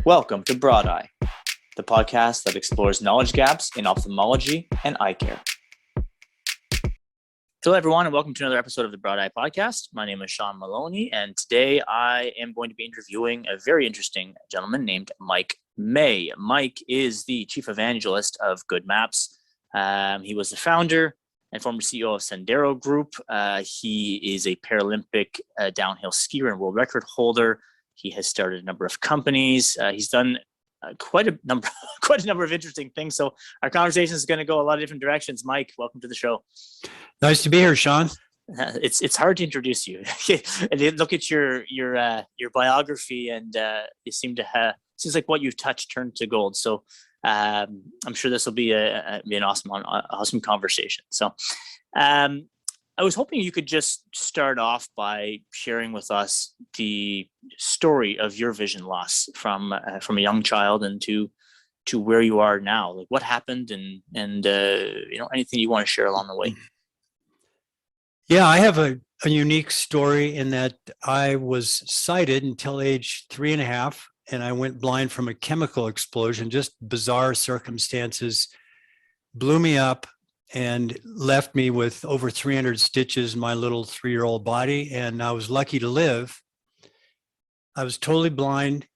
Welcome to Broad Eye, the podcast that explores knowledge gaps in ophthalmology and eye care. Hello, everyone, and welcome to another episode of the Broad Eye podcast. My name is Sean Maloney, and today I am going to be interviewing a very interesting gentleman named Mike May. Mike is the Chief Evangelist of Goodmaps. He was the founder and former CEO of Sendero Group. He is a Paralympic downhill skier and world record holder. He has started a number of companies. He's done quite a number of interesting things. So our conversation is going to go a lot of different directions. Mike, welcome to the show. Nice to be here, Sean. It's hard to introduce you. Look at your biography, and you seem to have. Seems like what you've touched turned to gold. So I'm sure this will be an awesome conversation. So I was hoping you could just start off by sharing with us the story of your vision loss from a young child and to where you are now. Like, what happened, and anything you want to share along the way. Yeah, I have a unique story in that I was sighted until age 3.5, and I went blind from a chemical explosion. Just bizarre circumstances blew me up and left me with over 300 stitches in my little 3-year-old body. And I was lucky to live. I was totally blind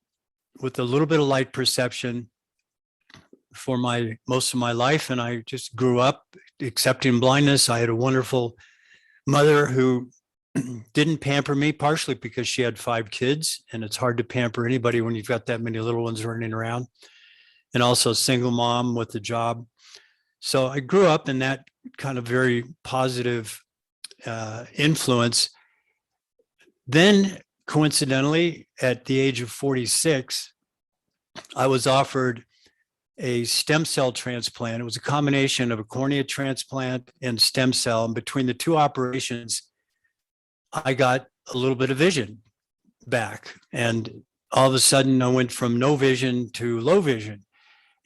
with a little bit of light perception for most of my life. And I just grew up accepting blindness. I had a wonderful mother who didn't pamper me, partially because she had 5 kids, and it's hard to pamper anybody when you've got that many little ones running around, and also a single mom with a job. So I grew up in that kind of very positive influence. Then, coincidentally, at the age of 46, I was offered a stem cell transplant. It was a combination of a cornea transplant and stem cell. And between the two operations, I got a little bit of vision back. And all of a sudden, I went from no vision to low vision,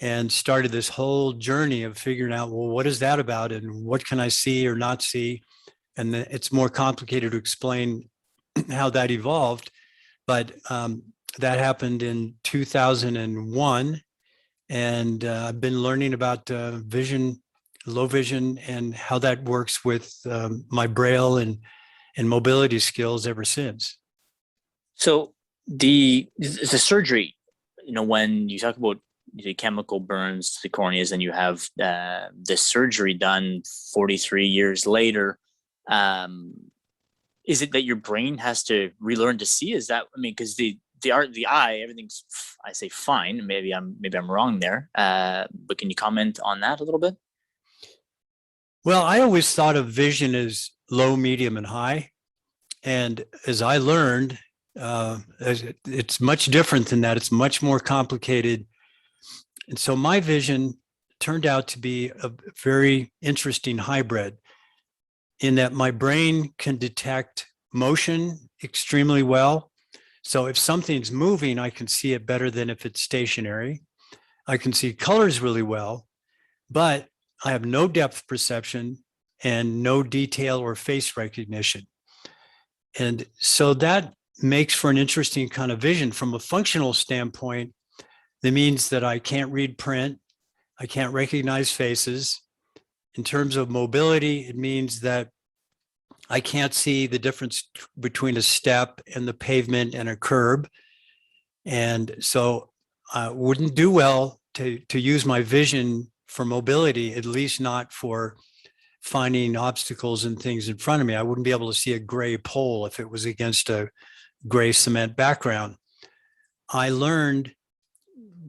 and started this whole journey of figuring out, well, what is that about, and what can I see or not see? And it's more complicated to explain how that evolved, but that happened in 2001, and I've been learning about vision, low vision, and how that works with my braille and mobility skills ever since. So the surgery, when you talk about the chemical burns to the corneas, and you have this surgery done 43 years later. Is it that your brain has to relearn to see? Is that, because the eye, everything's, I say fine. Maybe I'm wrong there. But can you comment on that a little bit? Well, I always thought of vision as low, medium, and high. And as I learned, it's much different than that. It's much more complicated. And so my vision turned out to be a very interesting hybrid, in that my brain can detect motion extremely well. So if something's moving, I can see it better than if it's stationary. I can see colors really well, but I have no depth perception and no detail or face recognition. And so that makes for an interesting kind of vision. From a functional standpoint, that means that I can't read print. I can't recognize faces. In terms of mobility, it means that I can't see the difference between a step and the pavement and a curb. And so I wouldn't do well to use my vision for mobility, at least not for finding obstacles and things in front of me. I wouldn't be able to see a gray pole if it was against a gray cement background. I learned,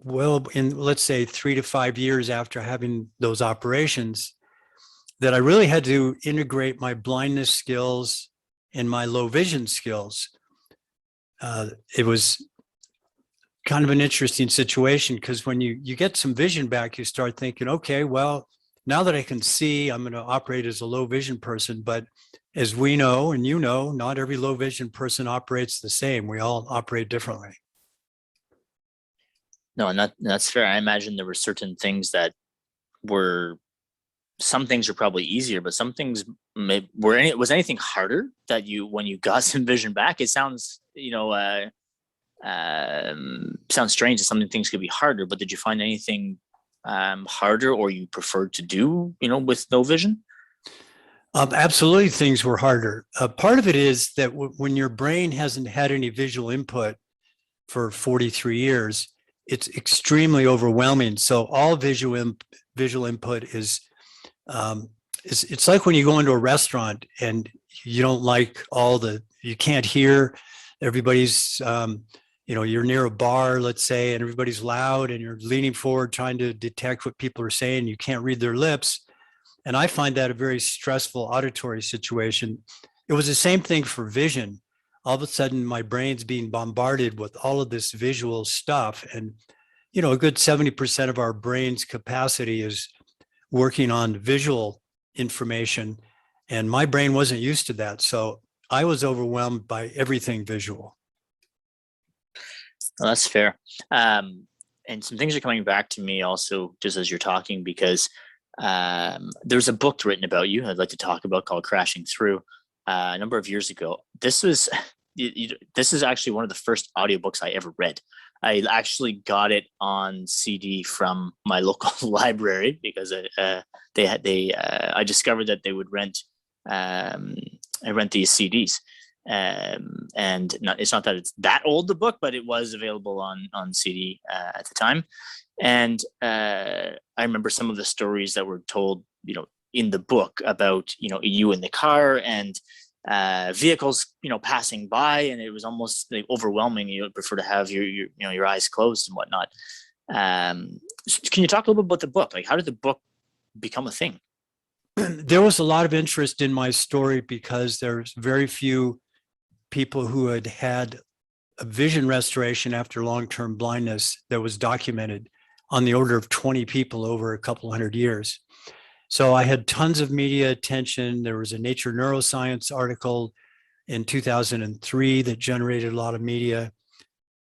well, in let's say 3 to 5 years after having those operations, that I really had to integrate my blindness skills and my low vision skills. It was kind of an interesting situation, because when you get some vision back, you start thinking, okay, well, now that I can see, I'm going to operate as a low vision person. But as we know, and not every low vision person operates the same. We all operate differently. No, and that's fair. I imagine there were certain things that were, some things are probably easier, but some things was anything harder that when you got some vision back? It sounds, sounds strange that some things could be harder, but did you find anything harder or you preferred to do, with no vision? Absolutely, things were harder. Part of it is that when your brain hasn't had any visual input for 43 years, it's extremely overwhelming. So all visual input is, it's like when you go into a restaurant and you don't like you can't hear everybody's, you're near a bar, let's say, and everybody's loud and you're leaning forward trying to detect what people are saying. You can't read their lips. And I find that a very stressful auditory situation. It was the same thing for vision. All of a sudden, my brain's being bombarded with all of this visual stuff. And, a good 70% of our brain's capacity is working on visual information. And my brain wasn't used to that. So I was overwhelmed by everything visual. Well, that's fair. And some things are coming back to me also just as you're talking, because there's a book written about you I'd like to talk about called Crashing Through a number of years ago. This is actually one of the first audiobooks I ever read. I actually got it on CD from my local library because I discovered that they would rent these CDs. And it's not that it's that old, the book, but it was available on CD at the time. And I remember some of the stories that were told, in the book about, you in the car and vehicles, passing by, and it was almost like overwhelming. You would prefer to have your eyes closed and whatnot. Can you talk a little bit about the book? Like, how did the book become a thing? There was a lot of interest in my story because there's very few people who had had a vision restoration after long-term blindness that was documented, on the order of 20 people over a couple hundred years. So I had tons of media attention. There was a Nature Neuroscience article in 2003 that generated a lot of media.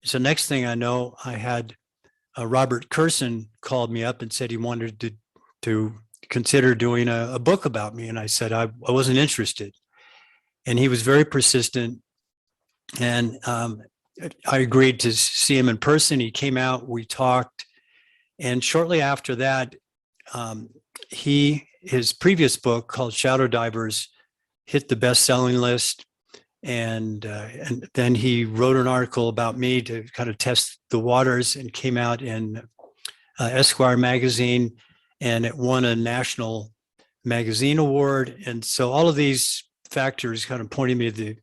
So next thing I know, I had Robert Kurson called me up and said he wanted to consider doing a book about me. And I said I wasn't interested. And he was very persistent. And I agreed to see him in person. He came out, we talked. And shortly after that, his previous book called Shadow Divers hit the best-selling list. And then he wrote an article about me to kind of test the waters, and came out in Esquire magazine, and it won a national magazine award. And so all of these factors kind of pointed me to the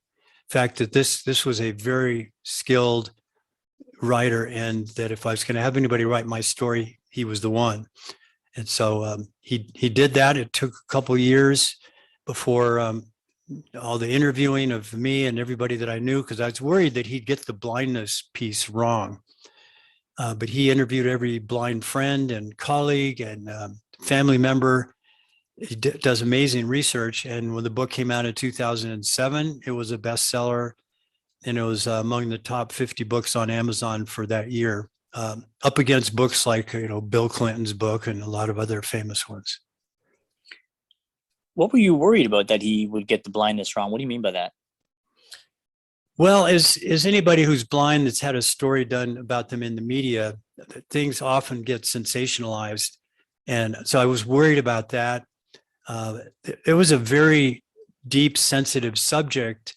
fact that this was a very skilled writer, and that if I was going to have anybody write my story, he was the one. And so he did that. It took a couple of years before all the interviewing of me and everybody that I knew, because I was worried that he'd get the blindness piece wrong. But he interviewed every blind friend and colleague and family member. He does amazing research. And when the book came out in 2007, it was a bestseller. And it was among the top 50 books on Amazon for that year, up against books like, Bill Clinton's book and a lot of other famous ones. What were you worried about that he would get the blindness wrong? What do you mean by that? Well, as anybody who's blind that's had a story done about them in the media, things often get sensationalized. And so I was worried about that. It was a very deep, sensitive subject.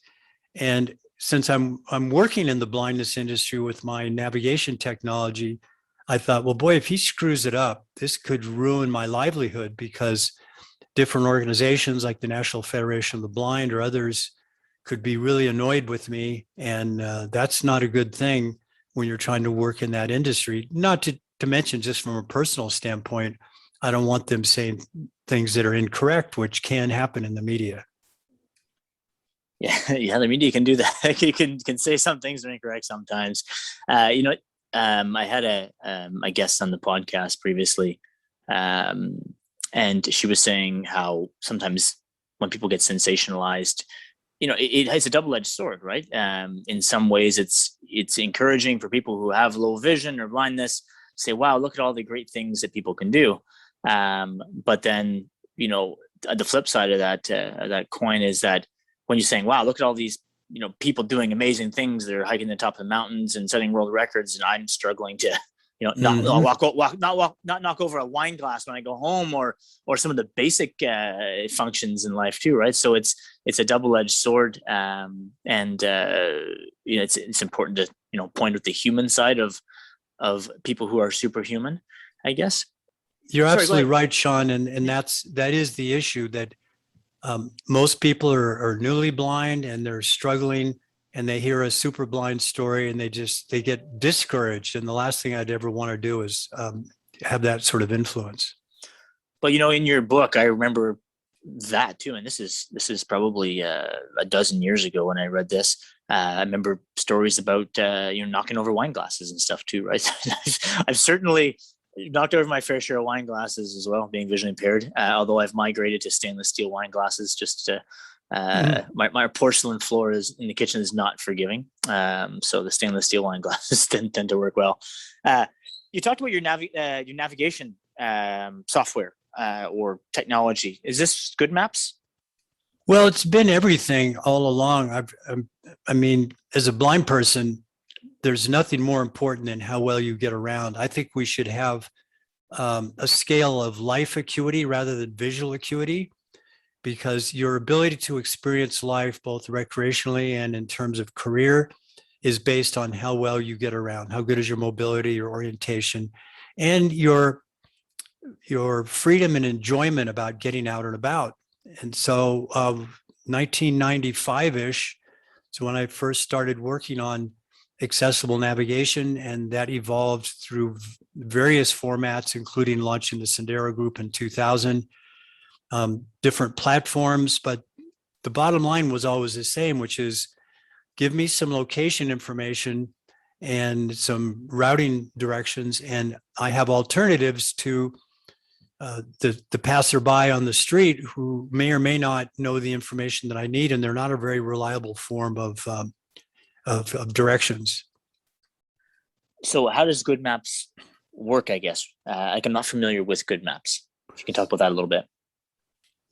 And since I'm working in the blindness industry with my navigation technology, I thought, well, boy, if he screws it up, this could ruin my livelihood, because different organizations like the National Federation of the Blind or others could be really annoyed with me. And that's not a good thing when you're trying to work in that industry. Not to mention, just from a personal standpoint, I don't want them saying things that are incorrect, which can happen in the media. Yeah, the media can do that. You can say some things that are incorrect sometimes. I had a guest on the podcast previously, and she was saying how sometimes when people get sensationalized, it has a double-edged sword, right? In some ways, it's encouraging for people who have low vision or blindness to say, "Wow, look at all the great things that people can do." But then, the flip side of that coin is that when you're saying, "Wow, look at all these people doing amazing things. They're hiking the top of the mountains and setting world records, and I'm struggling to, not knock over a wine glass when I go home, or some of the basic functions in life too, right? So it's a double-edged sword, and it's important to point at the human side of people who are superhuman, I guess. You're absolutely right, Sean, and that is the issue, that most people are newly blind and they're struggling, and they hear a super blind story and they get discouraged. And the last thing I'd ever want to do is have that sort of influence. But in your book, I remember that too, and this is probably a dozen years ago when I read this. I remember stories about knocking over wine glasses and stuff too, right? I've certainly knocked over my fair share of wine glasses as well, being visually impaired. Although I've migrated to stainless steel wine glasses, just to my porcelain floor in the kitchen is not forgiving. So the stainless steel wine glasses tend to work well. You talked about your navigation software or technology. Is this Goodmaps? Well, it's been everything all along. I mean, as a blind person, there's nothing more important than how well you get around. I think we should have a scale of life acuity rather than visual acuity, because your ability to experience life both recreationally and in terms of career is based on how well you get around. How good is your mobility, your orientation, and your freedom and enjoyment about getting out and about. And so 1995-ish is when I first started working on accessible navigation, and that evolved through various formats, including launching the Sendero group in 2000, different platforms. But the bottom line was always the same, which is give me some location information and some routing directions, and I have alternatives to the passerby on the street who may or may not know the information that I need, and they're not a very reliable form of directions. So how does Goodmaps work, I guess? I'm not familiar with Goodmaps. If you can talk about that a little bit.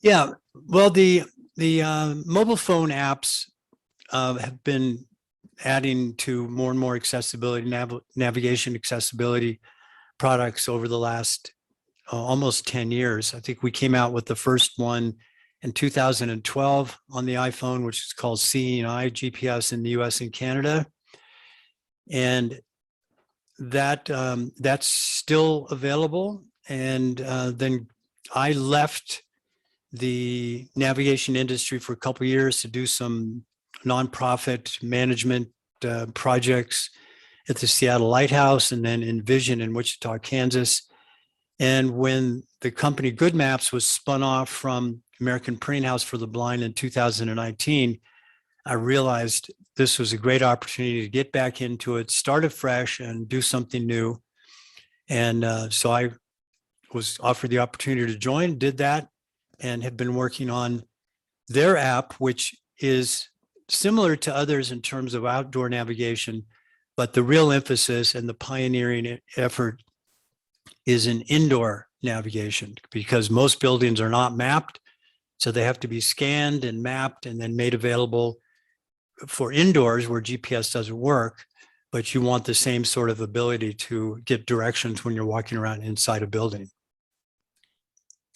Yeah, well, the mobile phone apps have been adding to more and more accessibility, navigation accessibility products over the last almost 10 years. I think we came out with the first one in 2012 on the iPhone, which is called Seeing Eye GPS in the US and Canada. And that's still available. And then I left the navigation industry for a couple of years to do some nonprofit management projects at the Seattle Lighthouse and then Envision in Wichita, Kansas. And when the company Goodmaps was spun off from American Printing House for the Blind in 2019, I realized this was a great opportunity to get back into it, start afresh, and do something new. And so I was offered the opportunity to join, did that, and have been working on their app, which is similar to others in terms of outdoor navigation, but the real emphasis and the pioneering effort is in indoor navigation, because most buildings are not mapped. So they have to be scanned and mapped and then made available for indoors where GPS doesn't work, but you want the same sort of ability to get directions when you're walking around inside a building.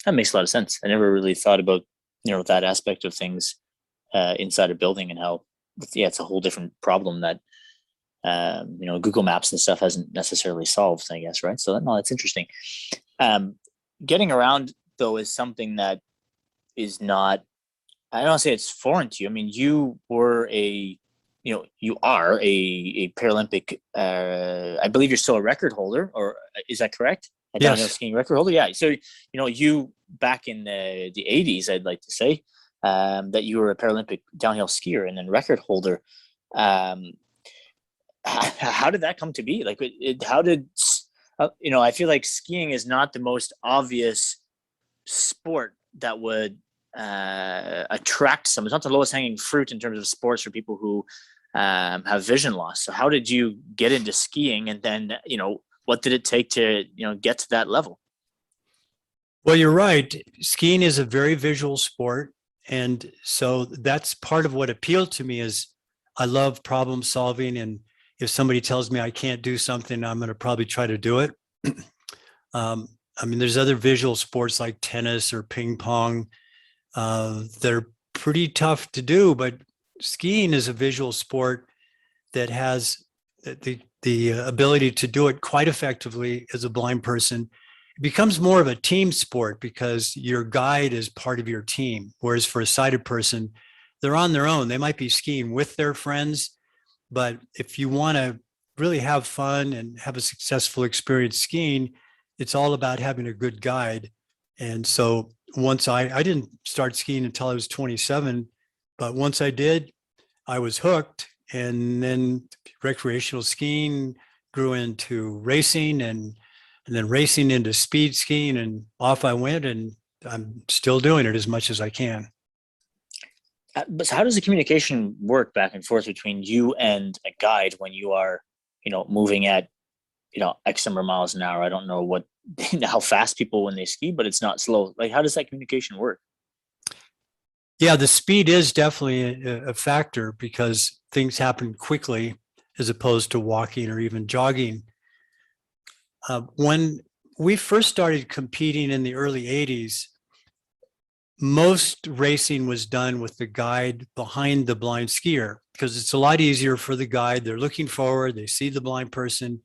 That makes a lot of sense. I never really thought about, that aspect of things inside a building, and how, it's a whole different problem that, Google Maps and stuff hasn't necessarily solved, I guess, right? So that's interesting. Getting around, though, is something that is not, I don't want to say it's foreign to you. I mean, you are a Paralympic, I believe you're still a record holder, or is that correct? A downhill skiing record holder. Yeah. So, you back in the 80s, I'd like to say, that you were a Paralympic downhill skier and then record holder. How did that come to be? Like, how did, I feel like skiing is not the most obvious sport that would attract some. It's not the lowest hanging fruit in terms of sports for people who have vision loss. So how did you get into skiing, and then, what did it take to, get to that level? Well, you're right. Skiing is a very visual sport. And so that's part of what appealed to me, is I love problem solving. And if somebody tells me I can't do something, I'm going to probably try to do it. I mean, there's other visual sports like tennis or ping pong. They're pretty tough to do, but skiing is a visual sport that has the ability to do it quite effectively as a blind person. It becomes more of a team sport because your guide is part of your team. Whereas for a sighted person, they're on their own. They might be skiing with their friends, but if you want to really have fun and have a successful experience skiing, it's all about having a good guide. And so once I didn't start skiing until I was 27, but once I did, I was hooked. And then recreational skiing grew into racing and then racing into speed skiing, and off I went, and I'm still doing it as much as I can. But how does the communication work back and forth between you and a guide when you are, moving at, X number of miles an hour? I don't know how fast people when they ski, but it's not slow. Like, how does that communication work? Yeah, the speed is definitely a factor because things happen quickly as opposed to walking or even jogging. When we first started competing in the early 80s, most racing was done with the guide behind the blind skier because it's a lot easier for the guide. They're looking forward, they see the blind person,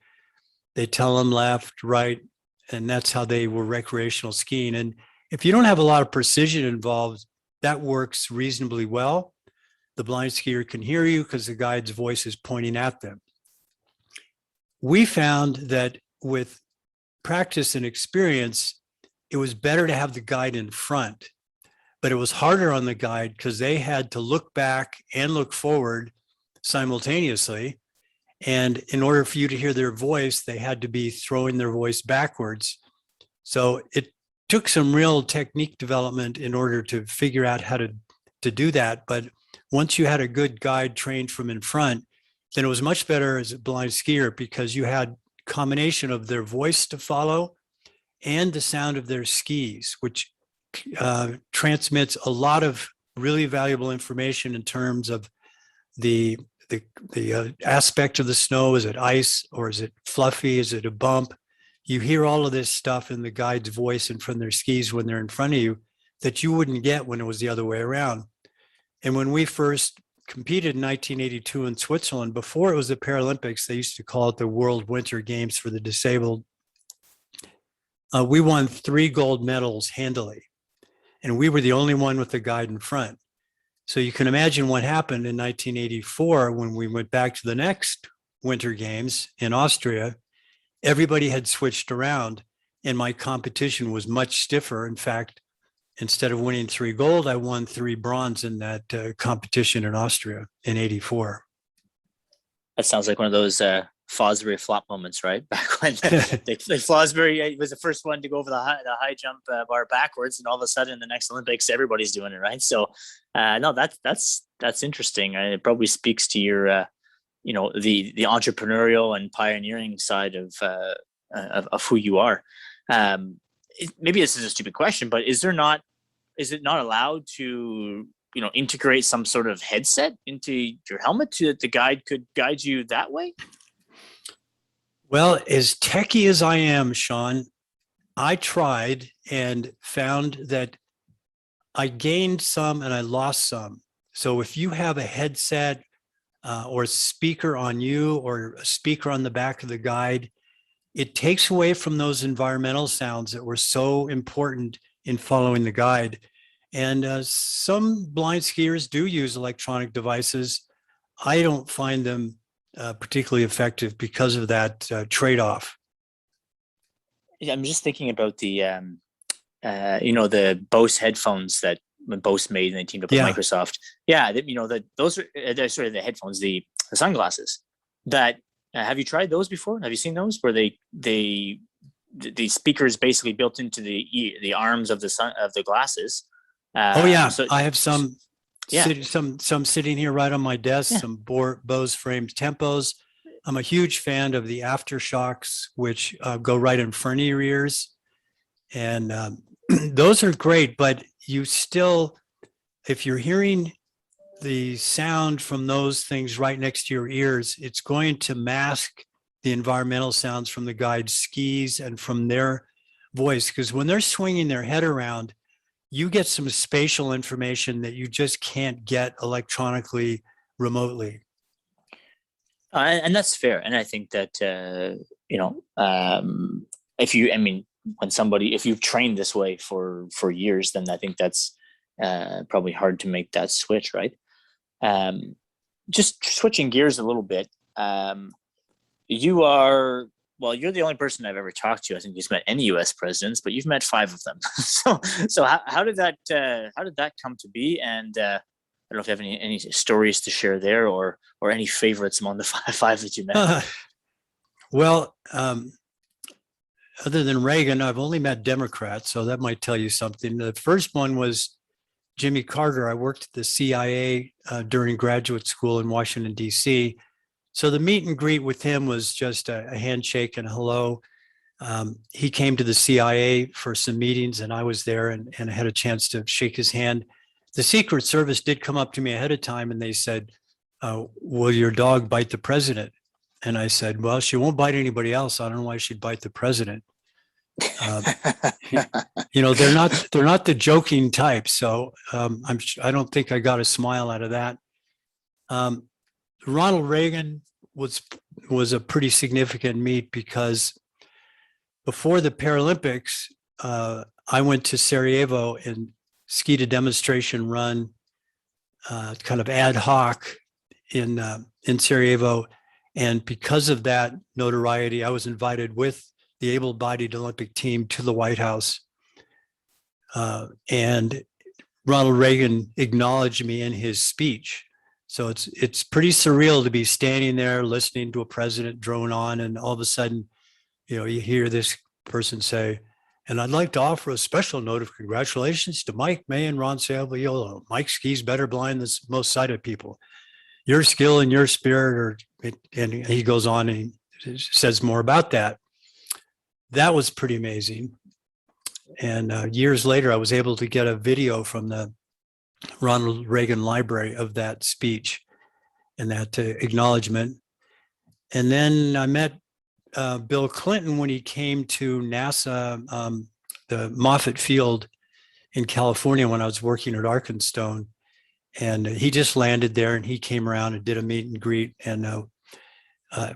they tell them left, right, and that's how they were recreational skiing. And if you don't have a lot of precision involved, that works reasonably well. The blind skier can hear you because the guide's voice is pointing at them. We found that with practice and experience, it was better to have the guide in front, but it was harder on the guide because they had to look back and look forward simultaneously. And in order for you to hear their voice, they had to be throwing their voice backwards. So it took some real technique development in order to figure out how to do that. But once you had a good guide trained from in front, then it was much better as a blind skier because you had a combination of their voice to follow and the sound of their skis, which transmits a lot of really valuable information in terms of the aspect of the snow. Is it ice or is it fluffy? Is it a bump? You hear all of this stuff in the guide's voice and from their skis when they're in front of you that you wouldn't get when it was the other way around. And when we first competed in 1982 in Switzerland, before it was the Paralympics, they used to call it the World Winter Games for the Disabled. We won 3 gold medals handily, and we were the only one with the guide in front. So you can imagine what happened in 1984 when we went back to the next Winter Games in Austria. Everybody had switched around and my competition was much stiffer. In fact, instead of winning 3 gold, I won 3 bronze in that competition in Austria in 84. That sounds like one of those Fosbury flop moments, right? Back when Fosbury was the first one to go over the high jump bar backwards, and all of a sudden, in the next Olympics, everybody's doing it, right? So, no, that's interesting. It probably speaks to your, the entrepreneurial and pioneering side of who you are. Maybe this is a stupid question, but is it not allowed to integrate some sort of headset into your helmet so that the guide could guide you that way? Well, as techie as I am, Sean, I tried and found that I gained some and I lost some. So if you have a headset or a speaker on you or a speaker on the back of the guide, it takes away from those environmental sounds that were so important in following the guide. And some blind skiers do use electronic devices. I don't find them particularly effective because of that trade-off. Yeah, I'm just thinking about the Bose headphones that when Bose made and they teamed up with Microsoft. Yeah, those are the headphones, the sunglasses. That have you tried those before? Have you seen those where the speaker is basically built into the arms of the glasses? So I have some. Some sitting here right on my desk, some Bose framed tempos. I'm a huge fan of the aftershocks, which go right in front of your ears. And those are great, but you still, if you're hearing the sound from those things right next to your ears, it's going to mask the environmental sounds from the guide's skis and from their voice. Because when they're swinging their head around, you get some spatial information that you just can't get electronically remotely. And that's fair. And I think that, if you, if you've trained this way for years, then I think that's probably hard to make that switch, right? Just switching gears a little bit. You're the only person I've ever talked to. I think you've met any U.S. presidents, but you've met 5 of them. so how did that come to be? And I don't know if you have any stories to share there, or any favorites among the five that you met. Other than Reagan, I've only met Democrats, so that might tell you something. The first one was Jimmy Carter. I worked at the CIA during graduate school in Washington, D.C. So the meet and greet with him was just a handshake and a hello. He came to the CIA for some meetings, and I was there and I had a chance to shake his hand. The Secret Service did come up to me ahead of time and they said, will your dog bite the president? And I said, well, she won't bite anybody else. I don't know why she'd bite the president. They're not the joking type. So I don't think I got a smile out of that. Ronald Reagan was a pretty significant meet because before the Paralympics, I went to Sarajevo and skied a demonstration run, kind of ad hoc in Sarajevo. And because of that notoriety, I was invited with the able-bodied Olympic team to the White House. And Ronald Reagan acknowledged me in his speech. So it's pretty surreal to be standing there listening to a president drone on, and all of a sudden, you hear this person say, and I'd like to offer a special note of congratulations to Mike May and Ron Saviolo. Mike skis better blind than most sighted people. Your skill and your spirit and he goes on and he says more about that. That was pretty amazing. And years later, I was able to get a video from the Ronald Reagan Library of that speech and that acknowledgement. And then I met Bill Clinton when he came to NASA, the Moffett Field in California when I was working at Arkenstone. And he just landed there and he came around and did a meet and greet, and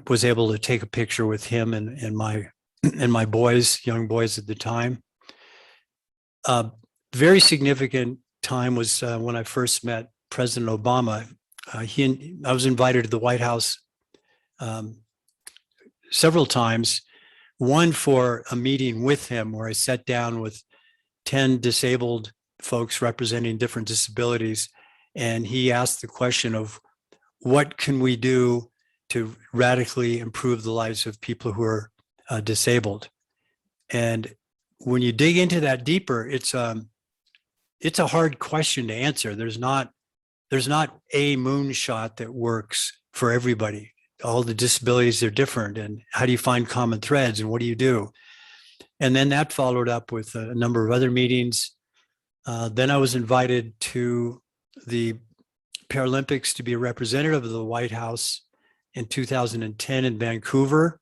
was able to take a picture with him and my young boys at the time. Very significant time was when I first met President Obama. I was invited to the White House several times, one for a meeting with him where I sat down with 10 disabled folks representing different disabilities. And he asked the question of what can we do to radically improve the lives of people who are disabled. And when you dig into that deeper, it's a hard question to answer. There's not a moonshot that works for everybody. All the disabilities are different, and how do you find common threads, and what do you do? And then that followed up with a number of other meetings. Then I was invited to the Paralympics to be a representative of the White House in 2010 in Vancouver.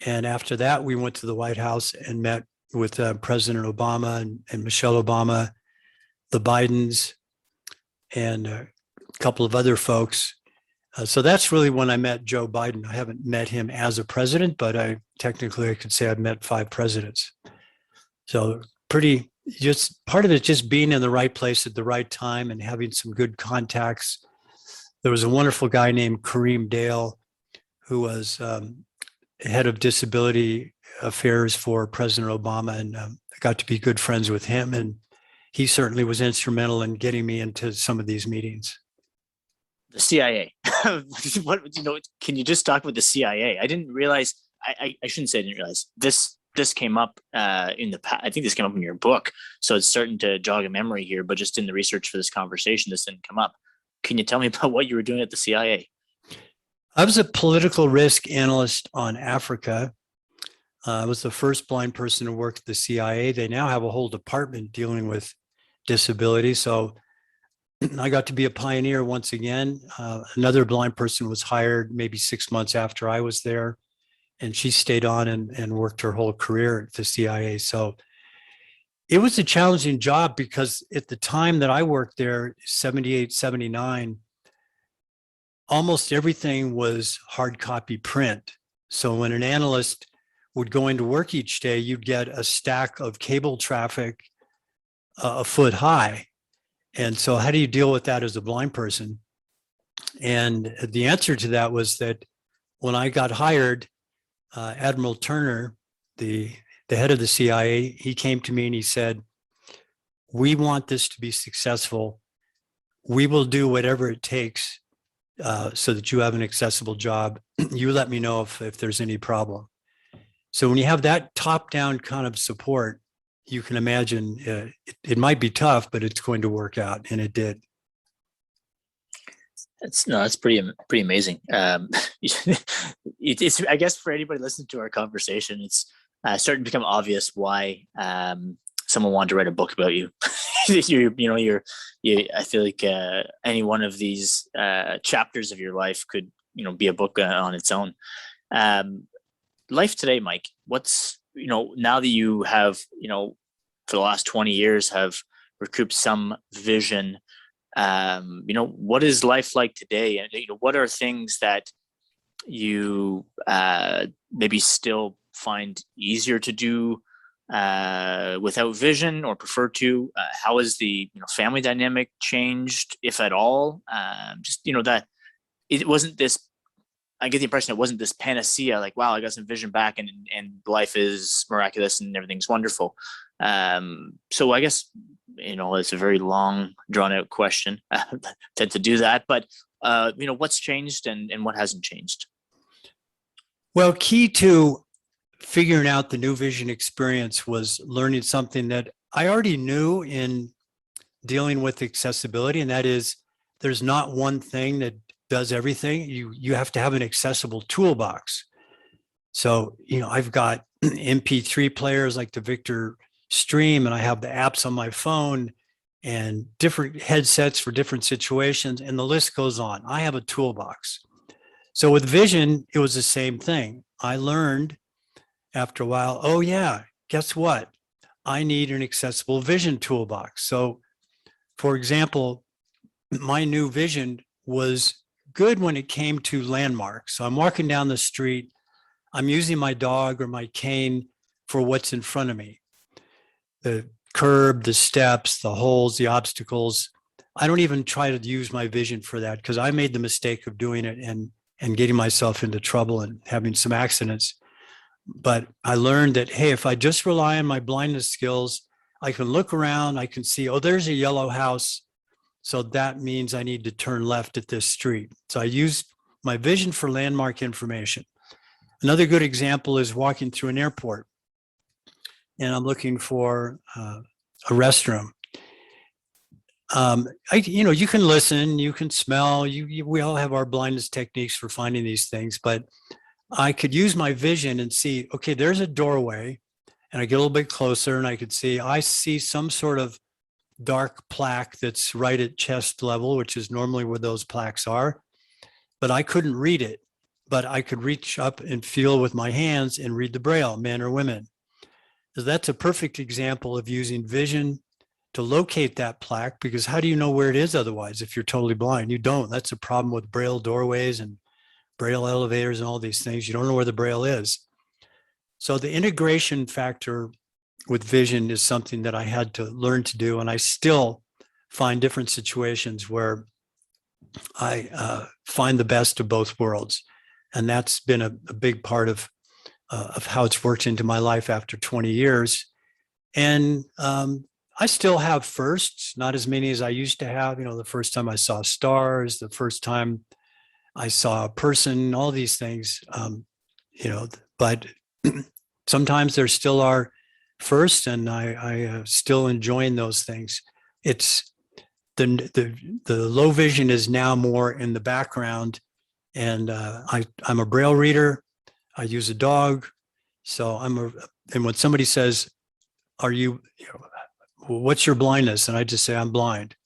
And after that, we went to the White House and met with President Obama and Michelle Obama, the Bidens, and a couple of other folks. So that's really when I met Joe Biden. I haven't met him as a president, but I could say I've met 5 presidents. So just part of it just being in the right place at the right time and having some good contacts. There was a wonderful guy named Kareem Dale who was head of disability affairs for President Obama, and I got to be good friends with him, and he certainly was instrumental in getting me into some of these meetings. The CIA. Can you just talk with the CIA? I didn't realize, I shouldn't say I didn't realize, this came up in the past. I think this came up in your book. So it's starting to jog a memory here, but just in the research for this conversation, this didn't come up. Can you tell me about what you were doing at the CIA? I was a political risk analyst on Africa. I was the first blind person to work at the CIA. They now have a whole department dealing with disability. So I got to be a pioneer once again. Another blind person was hired maybe 6 months after I was there, and she stayed on and worked her whole career at the CIA. So it was a challenging job because at the time that I worked there, 78, 79, almost everything was hard copy print. So when an analyst would go into work each day, you'd get a stack of cable traffic a foot high. And so how do you deal with that as a blind person? And the answer to that was that when I got hired, Admiral Turner, the head of the CIA, he came to me and he said, "We want this to be successful. We will do whatever it takes so that you have an accessible job. You let me know if there's any problem." So when you have that top-down kind of support, you can imagine it might be tough, but it's going to work out, and it did. That's pretty amazing. It's I guess for anybody listening to our conversation, it's starting to become obvious why someone wanted to write a book about you. I feel like any one of these chapters of your life could be a book on its own. Life today, Mike. What's now that you have for the last 20 years have recouped some vision. What is life like today? And what are things that you maybe still find easier to do without vision or prefer to? How has the family dynamic changed, if at all? That it wasn't this. I get the impression it wasn't this panacea, like, wow, I got some vision back and life is miraculous and everything's wonderful. So I guess, it's a very long drawn out question. I tend to do that, but what's changed and what hasn't changed? Well, key to figuring out the new vision experience was learning something that I already knew in dealing with accessibility, and that is there's not one thing that does everything. You have to have an accessible toolbox. So, I've got MP3 players like the Victor Stream, and I have the apps on my phone and different headsets for different situations, and the list goes on. I have a toolbox. So with vision, it was the same thing. I learned after a while, oh yeah, guess what? I need an accessible vision toolbox. So for example, my new vision was good when it came to landmarks. So I'm walking down the street, I'm using my dog or my cane for what's in front of me. The curb, the steps, the holes, the obstacles. I don't even try to use my vision for that because I made the mistake of doing it and getting myself into trouble and having some accidents. But I learned that, hey, if I just rely on my blindness skills, I can look around, I can see, oh, there's a yellow house. So that means I need to turn left at this street. So I used my vision for landmark information. Another good example is walking through an airport and I'm looking for a restroom. You can listen, you can smell, we all have our blindness techniques for finding these things, but I could use my vision and see, okay, there's a doorway, and I get a little bit closer and I see some sort of dark plaque that's right at chest level, which is normally where those plaques are, but I couldn't read it, but I could reach up and feel with my hands and read the Braille, men or women. So that's a perfect example of using vision to locate that plaque, because how do you know where it is otherwise if you're totally blind? You don't. That's a problem with Braille doorways and Braille elevators and all these things. You don't know where the Braille is. So the integration factor with vision is something that I had to learn to do, and I still find different situations where I find the best of both worlds. And that's been a big part of how it's worked into my life after 20 years. And I still have firsts, not as many as I used to have. The first time I saw stars, the first time I saw a person, all these things, but sometimes there still are first, and I still enjoying those things. It's the low vision is now more in the background, and I'm a Braille reader. I use a dog, so and when somebody says, "Are you what's your blindness?" and I just say, "I'm blind."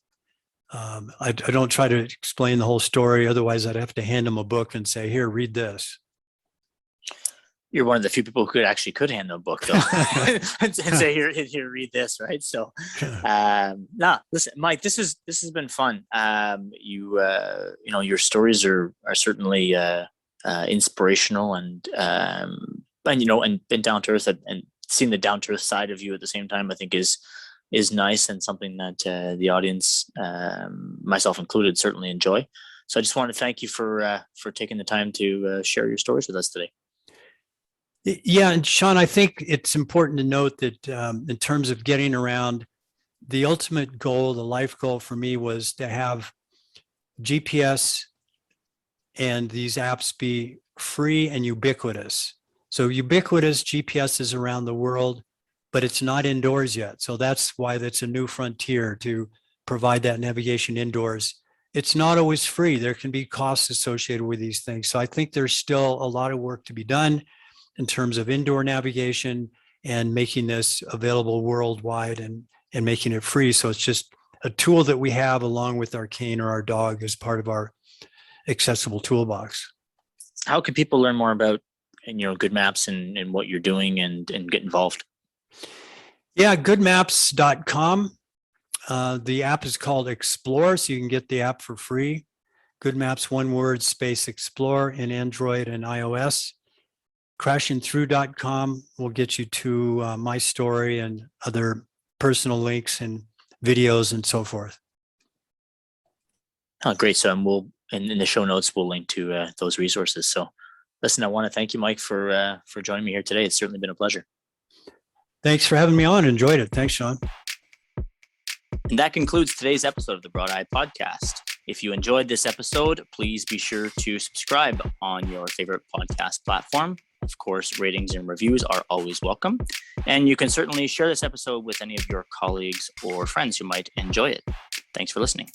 I don't try to explain the whole story. Otherwise, I'd have to hand them a book and say, here, read this. You're one of the few people who could hand them a book though, and say, here, read this, right? So, listen, Mike, this has been fun. Your stories are certainly inspirational and down to earth, and seeing the down to earth side of you at the same time, I think is nice, and something that the audience, myself included, certainly enjoy. So I just want to thank you for taking the time to share your stories with us today. Yeah, and Sean, I think it's important to note that in terms of getting around, the ultimate goal, the life goal for me, was to have GPS and these apps be free and ubiquitous. So ubiquitous GPS is around the world, but it's not indoors yet. So that's why that's a new frontier, to provide that navigation indoors. It's not always free. There can be costs associated with these things. So I think there's still a lot of work to be done in terms of indoor navigation and making this available worldwide and making it free. So it's just a tool that we have along with our cane or our dog as part of our accessible toolbox. How can people learn more about Goodmaps and what you're doing and get involved? Yeah, goodmaps.com. The app is called Explore, so you can get the app for free. Goodmaps, one word, space Explore, in Android and iOS. Crashingthrough.com will get you to my story and other personal links and videos and so forth. Oh, great. So we'll, in the show notes, we'll link to those resources. So listen, I want to thank you, Mike, for joining me here today. It's certainly been a pleasure. Thanks for having me on. Enjoyed it. Thanks, Sean. And that concludes today's episode of the Broad Eye Podcast. If you enjoyed this episode, please be sure to subscribe on your favorite podcast platform. Of course, ratings and reviews are always welcome. And you can certainly share this episode with any of your colleagues or friends who might enjoy it. Thanks for listening.